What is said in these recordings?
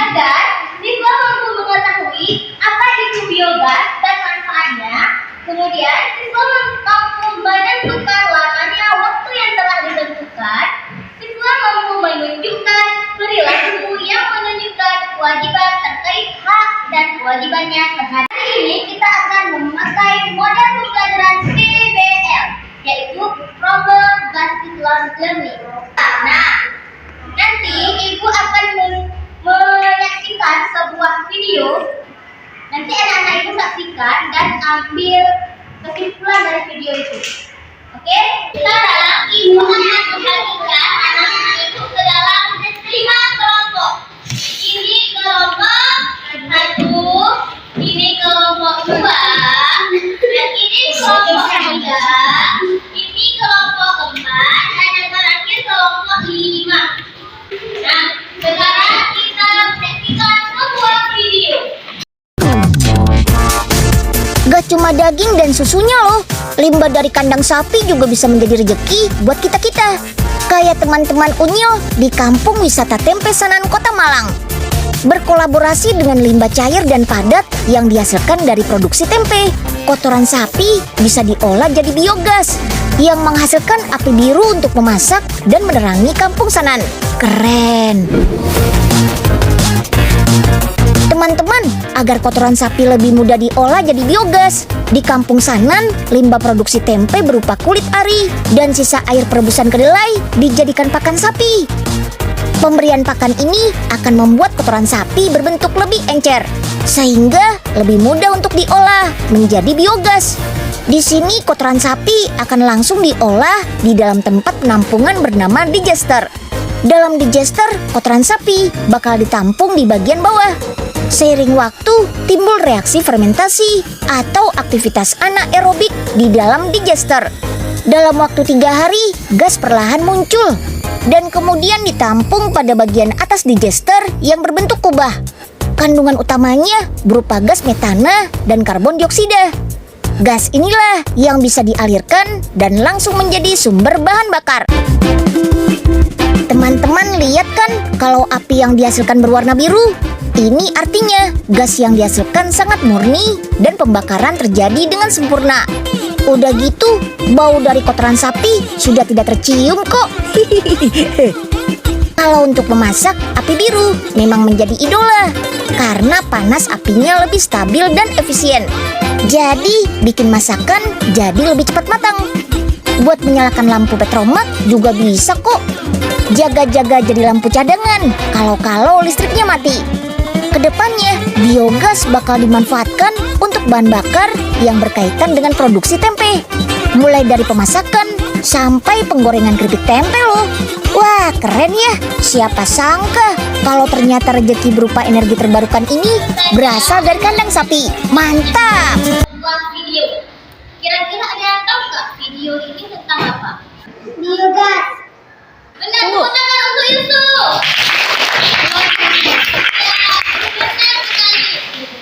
agar siswa mampu mengetahui apa itu biogas dan manfaatnya. Kemudian siswa mampu menentukan lamanya waktu yang telah ditentukan. Siswa mampu menunjukkan perilaku yang menunjukkan kewajiban terkait hak dan kewajibannya terhadap. Hari ini kita akan memakai model pembelajaran PBL, yaitu Problem Based Learning. Nah, nanti Ibu akan menyaksikan sebuah video. Nanti anak-anak Ibu saksikan dan ambil kesimpulan dari video itu. Oke? Sekarang Ibu akan membagikan anak-anak Ibu ke dalam 5 kelompok. Ini kelompok 1, ini kelompok 2, dan ini kelompok 3, ini kelompok 4, dan yang terakhir kelompok 5. Nah, sekarang kita saksikan sebuah video. Gak cuma daging dan susunya loh, limbah dari kandang sapi juga bisa menjadi rejeki buat kita-kita. Kayak teman-teman Unyil di Kampung Wisata Tempe Sanan, Kota Malang. Berkolaborasi dengan limbah cair dan padat yang dihasilkan dari produksi tempe, kotoran sapi bisa diolah jadi biogas yang menghasilkan api biru untuk memasak dan menerangi Kampung Sanan. Keren! Teman-teman, agar kotoran sapi lebih mudah diolah jadi biogas, di Kampung Sanan, limbah produksi tempe berupa kulit ari dan sisa air perebusan kedelai dijadikan pakan sapi. Pemberian pakan ini akan membuat kotoran sapi berbentuk lebih encer, sehingga lebih mudah untuk diolah menjadi biogas. Di sini kotoran sapi akan langsung diolah di dalam tempat penampungan bernama digester. Dalam digester, kotoran sapi bakal ditampung di bagian bawah. Seiring waktu, timbul reaksi fermentasi atau aktivitas anaerobik di dalam digester. Dalam waktu 3 hari, gas perlahan muncul dan kemudian ditampung pada bagian atas digester yang berbentuk kubah. Kandungan utamanya berupa gas metana dan karbon dioksida. Gas inilah yang bisa dialirkan dan langsung menjadi sumber bahan bakar. Teman-teman lihat kan kalau api yang dihasilkan berwarna biru? Ini artinya gas yang dihasilkan sangat murni dan pembakaran terjadi dengan sempurna. Udah gitu, bau dari kotoran sapi sudah tidak tercium kok. Kalau untuk memasak, api biru memang menjadi idola karena panas apinya lebih stabil dan efisien. Jadi, bikin masakan jadi lebih cepat matang. Buat menyalakan lampu petromak juga bisa kok. Jaga-jaga jadi lampu cadangan kalau listriknya mati. Kedepannya, biogas bakal dimanfaatkan untuk bahan bakar yang berkaitan dengan produksi tempe. Mulai dari pemasakan sampai penggorengan keripik tempe loh. Wah, keren ya. Siapa sangka kalau ternyata rezeki berupa energi terbarukan ini berasal dari kandang sapi. Mantap! Sebuah video. Kira-kira ada yang tahu nggak video ini tentang apa? Biogas. Benar, tepuk tangan untuk Yusuf. Benar sekali.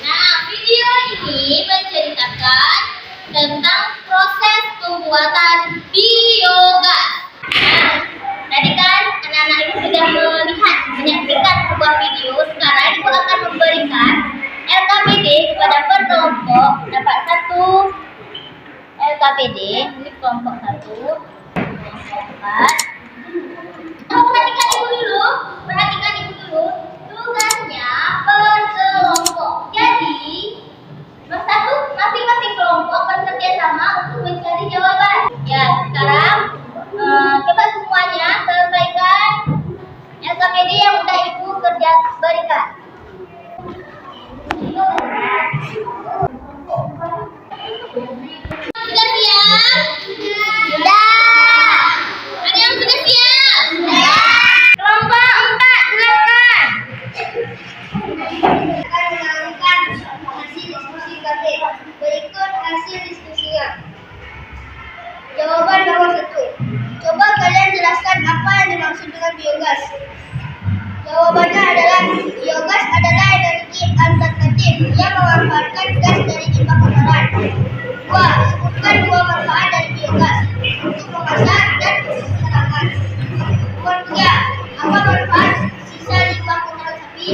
Nah, video ini menceritakan tentang proses pembuatan biogas. Nah, tadi kan anak-anak itu sudah menyaksikan sebuah video. Sekarang ibu akan memberikan LKPD kepada per kelompok. Dapat 1 LKPD, ini kelompok 1, kelompok 4. Perhatikan ibu dulu. Tugasnya per kelompok. Jadi, masing-masing kelompok bekerja sama untuk mencari jawaban. Ya, sekarang coba semuanya selesaikan LKPD yang udah ibu berikan. Sudah siap? Sudah. Ada yang sudah siap? Sudah. Kelompok 4, silakan. Akan mengajukan hasil diskusi KP. Berikut hasil diskusinya. Jawaban nomor 1. Coba kalian jelaskan apa yang dimaksud dengan biogas. Jawabannya adalah biogas adalah energi alternatif yang memanfaatkan gas dari limbah kotoran. 2. Sebutkan 2 manfaat dari biogas untuk memasak dan penerangan. 3. Apa manfaat sisa limbah kotoran sapi?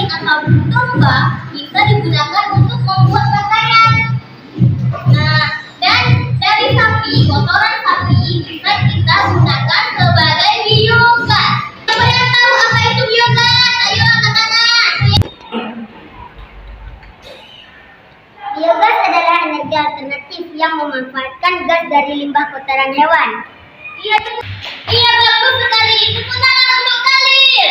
atau domba bisa digunakan untuk membuat pakaian. Nah, dan dari sapi, kotoran sapi bisa kita gunakan sebagai biogas. Siapa yang tahu apa itu biogas? Ayo anak-anak. Biogas adalah energi alternatif yang memanfaatkan gas dari limbah kotoran hewan. Iya, iya bagus sekali. Tepuk tangan untuk Khalil.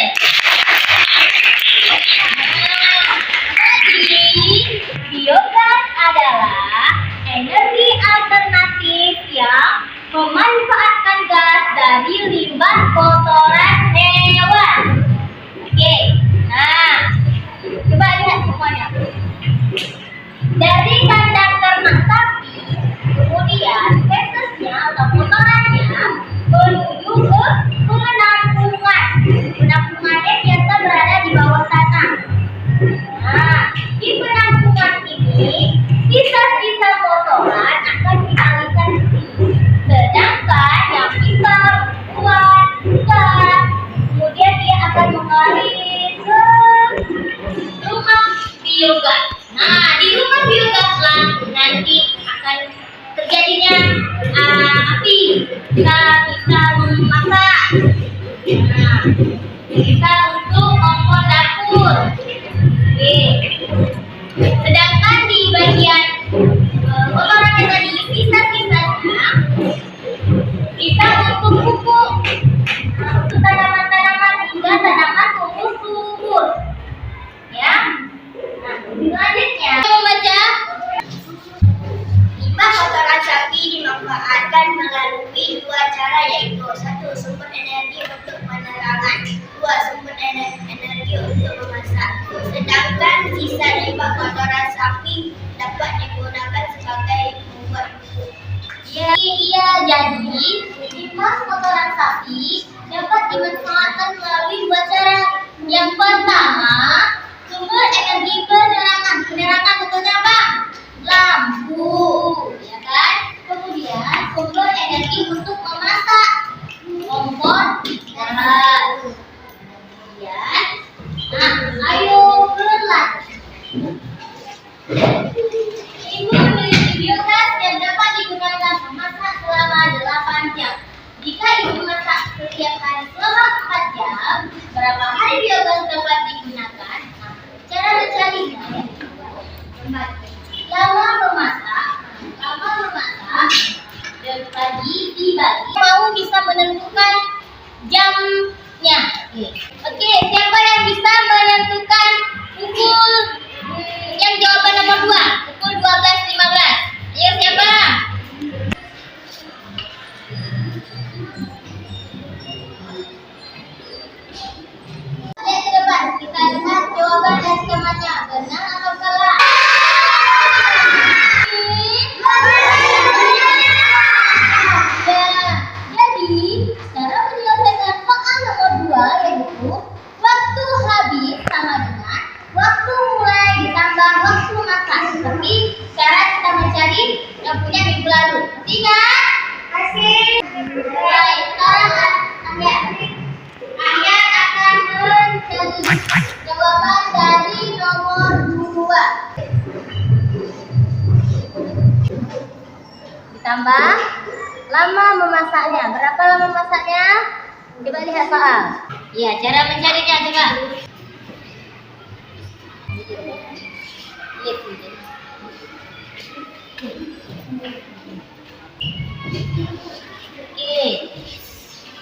Jadi, biogas adalah energi alternatif yang memanfaatkan gas dari limbah kotoran hewan. Oke, nah, coba lihat semuanya. Dari kandang ternak sapi, kemudian fesesnya atau kotorannya menuju ke penampungan. Penampungannya biasa berada di bawah tanah. Nah, di penampungan ini sisa-sisa kotoran akan dialihkan ke sini. Sedangkan yang bisa membuat gas, kemudian dia akan mengalir ke rumah biogas. Nah, di rumah biogas lah nanti akan terjadinya api. Kita bisa memasak. Nah, bisa untuk kompor dapur. Oke. Sedangkan di bagian kotorannya tadi sisa-sisanya bisa untuk pupuk. Nah, untuk tanaman-tanaman hingga tanaman tumbuh subur. Ya. Nah, selanjutnya membaca. Limbah kotoran sapi dimanfaatkan melalui dua cara, yaitu satu, sumber energi untuk penerangan, dua, sumber energi untuk memasak. Sedangkan sisa limbah kotoran sapi dapat digunakan sebagai pembuat pupuk. Iya, jadi limbah kotoran sapi dapat dimanfaatkan melalui dua cara. Yang pertama, sumber energi penerangan. Penerangan tentunya apa? Lampu, ya kan? Kemudian sumber energi untuk memasak, kompor gas. Kemudian, nah, ayo berlatih. Ibu memiliki biogas yang dapat digunakan memasak selama 8 jam. Jika ibu memasak setiap hari selama 4 jam, berapa hari biogas dapat digunakan? Nah, cara mencarinya lama memasak dan tadi dibagi. Mau bisa menentukan jamnya. Oke, siapa yang bisa menentukan pukul yang jawaban nomor 2, pukul 12.15. Ayo siapa? Lihat ke depan, kita lihat jawaban dari temannya. Benar atau salah? Jadi, cara menyelesaikan soal nomor 2 yaitu waktu habis sama dengan waktu mulai ditambah waktu masak. Seperti cara kita mencari yang punya minggu lalu. Ngerti kan? Kasih. Baik, sekarang Ayat akan mencari jawaban dari nomor 2. Ditambah lama memasaknya. Berapa lama memasaknya? Coba lihat soal. Iya, cara mencarinya coba. Oke.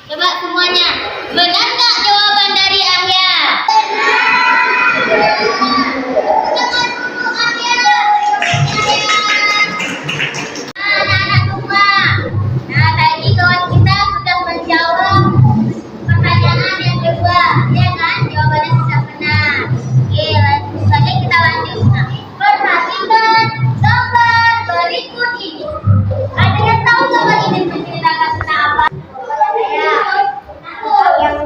Coba semuanya. Benar nggak jawaban dari Ahya? Jangan dulu Ahya. Anak-anak semua. Nah, tadi kawan kita sudah menjawab pertanyaan yang kedua. Ya kan? Jawabannya sudah benar. Oke, langsung saja kita lanjut. Nah, perhatikan gambar berikut ini. Ada yang tahu gambar ini menceritakan tentang apa? Yang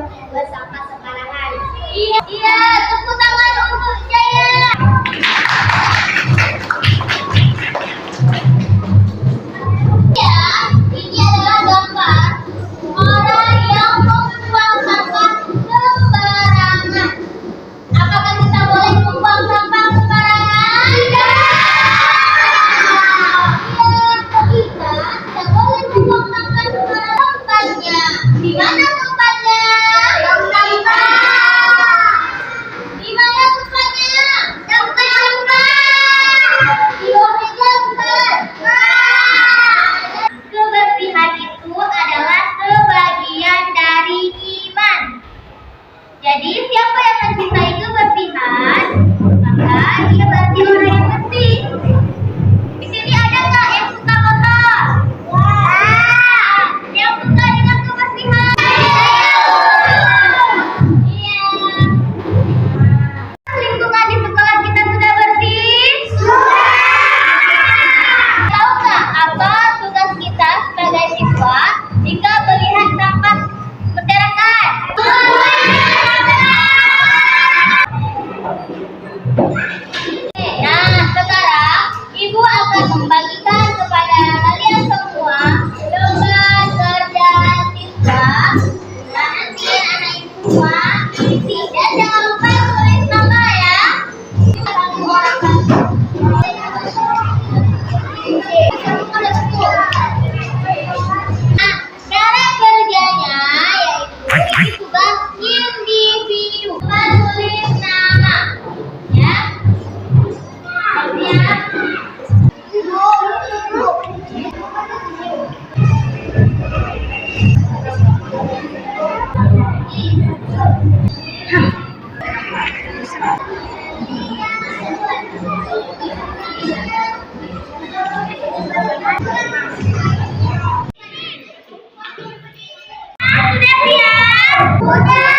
Sudah siap? Sudah.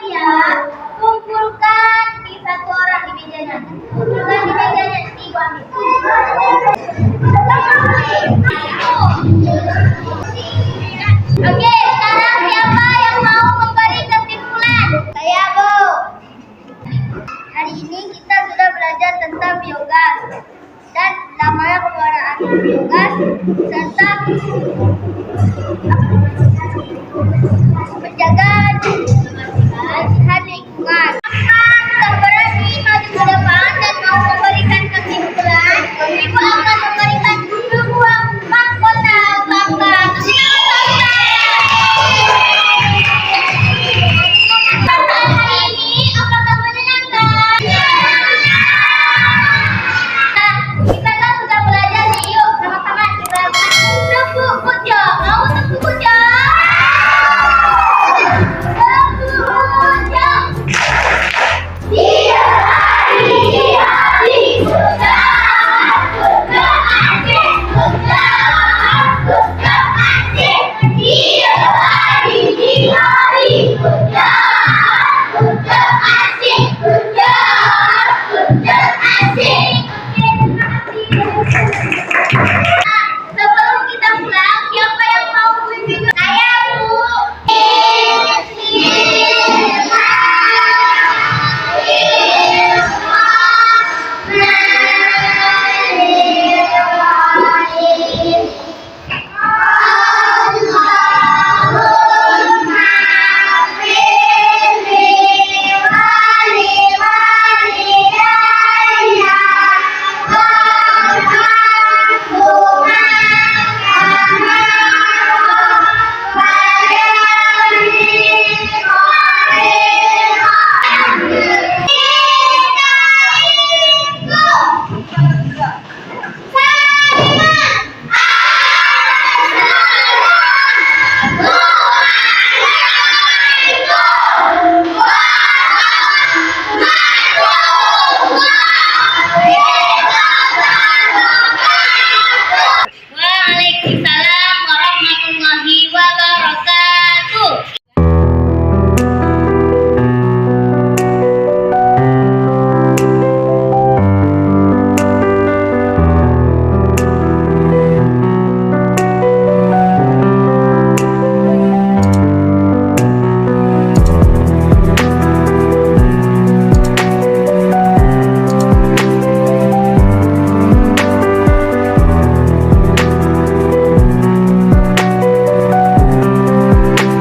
Siap. Kumpulkan di satu orang di mejanya. Kumpulkan di mejanya. Ibu ambil. Oke, sekarang siapa yang mau memberi kesimpulan? Saya, Bu. Hari ini kita sudah belajar tentang biogas dan lamanya penggunaan biogas serta